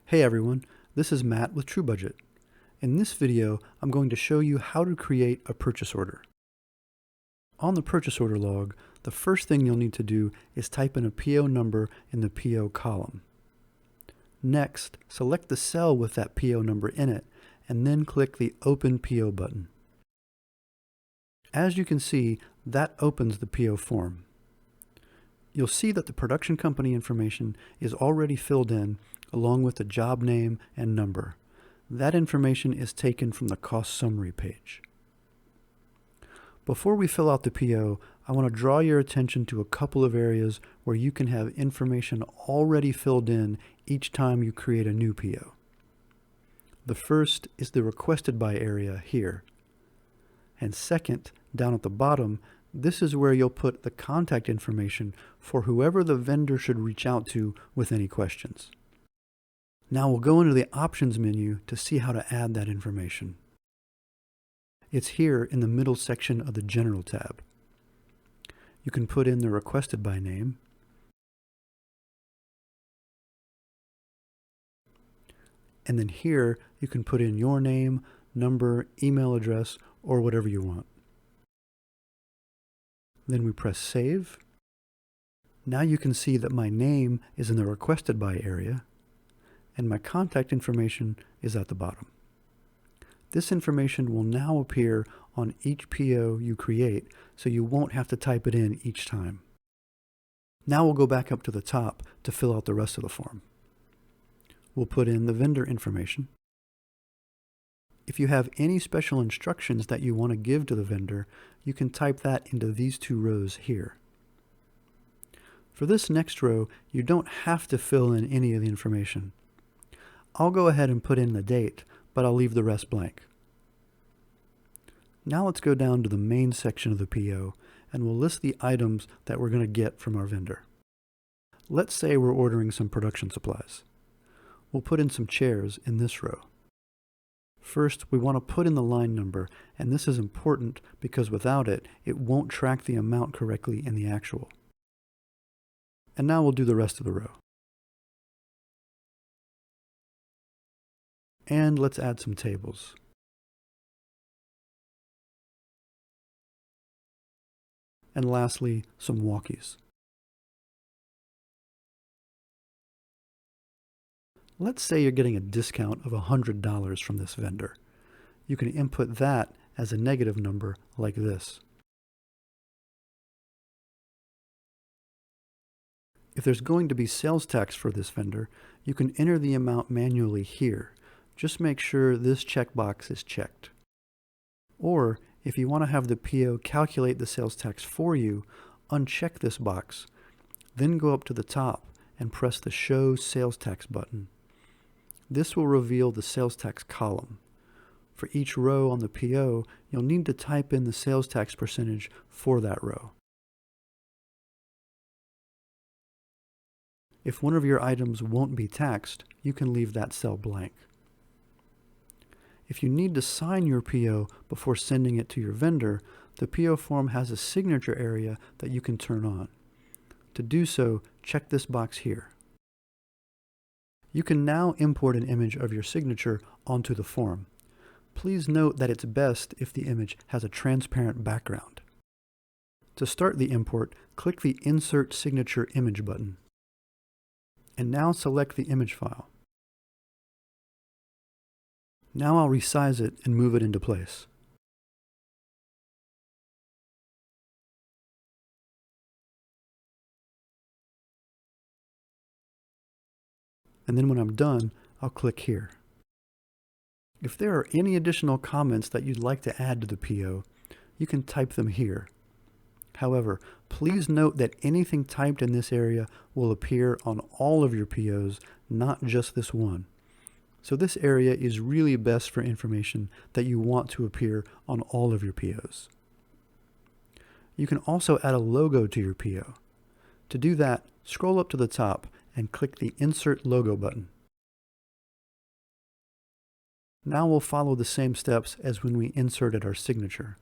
Hey everyone, this is Matt with TrueBudget. In this video, I'm going to show you how to create a purchase order. On the purchase order log, the first thing you'll need to do is type in a PO number in the PO column. Next, select the cell with that PO number in it, and then click the Open PO button. As you can see, that opens the PO form. You'll see that the production company information is already filled in along with the job name and number. That information is taken from the cost summary page. Before we fill out the PO, I want to draw your attention to a couple of areas where you can have information already filled in each time you create a new PO. The first is the requested by area here. And second, down at the bottom, this is where you'll put the contact information for whoever the vendor should reach out to with any questions. Now we'll go into the options menu to see how to add that information. It's here in the middle section of the General tab. You can put in the requested by name, and then here you can put in your name, number, email address, or whatever you want. Then we press Save. Now you can see that my name is in the requested by area, and my contact information is at the bottom. This information will now appear on each PO you create, so you won't have to type it in each time. Now we'll go back up to the top to fill out the rest of the form. We'll put in the vendor information. If you have any special instructions that you want to give to the vendor, you can type that into these two rows here. For this next row, you don't have to fill in any of the information. I'll go ahead and put in the date, but I'll leave the rest blank. Now let's go down to the main section of the PO, and we'll list the items that we're going to get from our vendor. Let's say we're ordering some production supplies. We'll put in some chairs in this row. First, we want to put in the line number, and this is important because without it, it won't track the amount correctly in the actual. And now we'll do the rest of the row. And let's add some tables. And lastly, some walkies. Let's say you're getting a discount of $100 from this vendor. You can input that as a negative number like this. If there's going to be sales tax for this vendor, you can enter the amount manually here. Just make sure this checkbox is checked. Or, if you want to have the PO calculate the sales tax for you, uncheck this box, then go up to the top and press the Show Sales Tax button. This will reveal the sales tax column. For each row on the PO, you'll need to type in the sales tax percentage for that row. If one of your items won't be taxed, you can leave that cell blank. If you need to sign your PO before sending it to your vendor, the PO form has a signature area that you can turn on. To do so, check this box here. You can now import an image of your signature onto the form. Please note that it's best if the image has a transparent background. To start the import, click the Insert Signature Image button. And now select the image file. Now I'll resize it and move it into place. And then when I'm done, I'll click here. If there are any additional comments that you'd like to add to the PO, you can type them here. However, please note that anything typed in this area will appear on all of your POs, not just this one. So this area is really best for information that you want to appear on all of your POs. You can also add a logo to your PO. To do that, scroll up to the top and click the Insert Logo button. Now we'll follow the same steps as when we inserted our signature.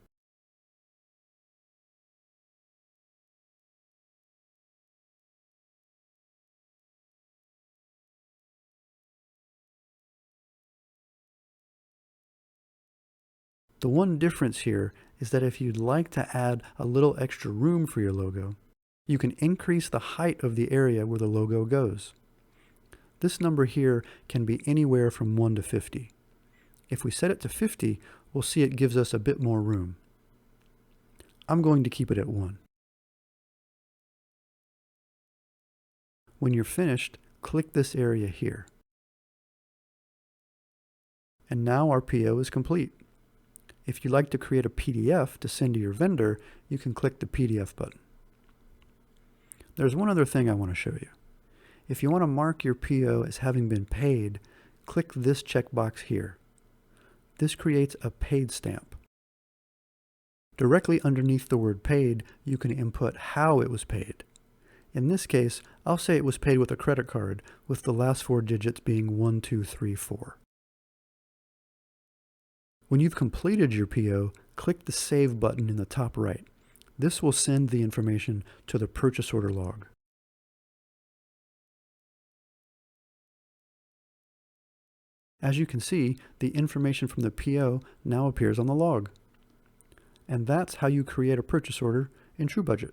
The one difference here is that if you'd like to add a little extra room for your logo, you can increase the height of the area where the logo goes. This number here can be anywhere from 1 to 50. If we set it to 50, we'll see it gives us a bit more room. I'm going to keep it at 1. When you're finished, click this area here. And now our PO is complete. If you'd like to create a PDF to send to your vendor, you can click the PDF button. There's one other thing I want to show you. If you want to mark your PO as having been paid, click this checkbox here. This creates a paid stamp. Directly underneath the word paid, you can input how it was paid. In this case, I'll say it was paid with a credit card, with the last 4 digits being 1234. When you've completed your PO, click the Save button in the top right. This will send the information to the purchase order log. As you can see, the information from the PO now appears on the log. And that's how you create a purchase order in TrueBudget.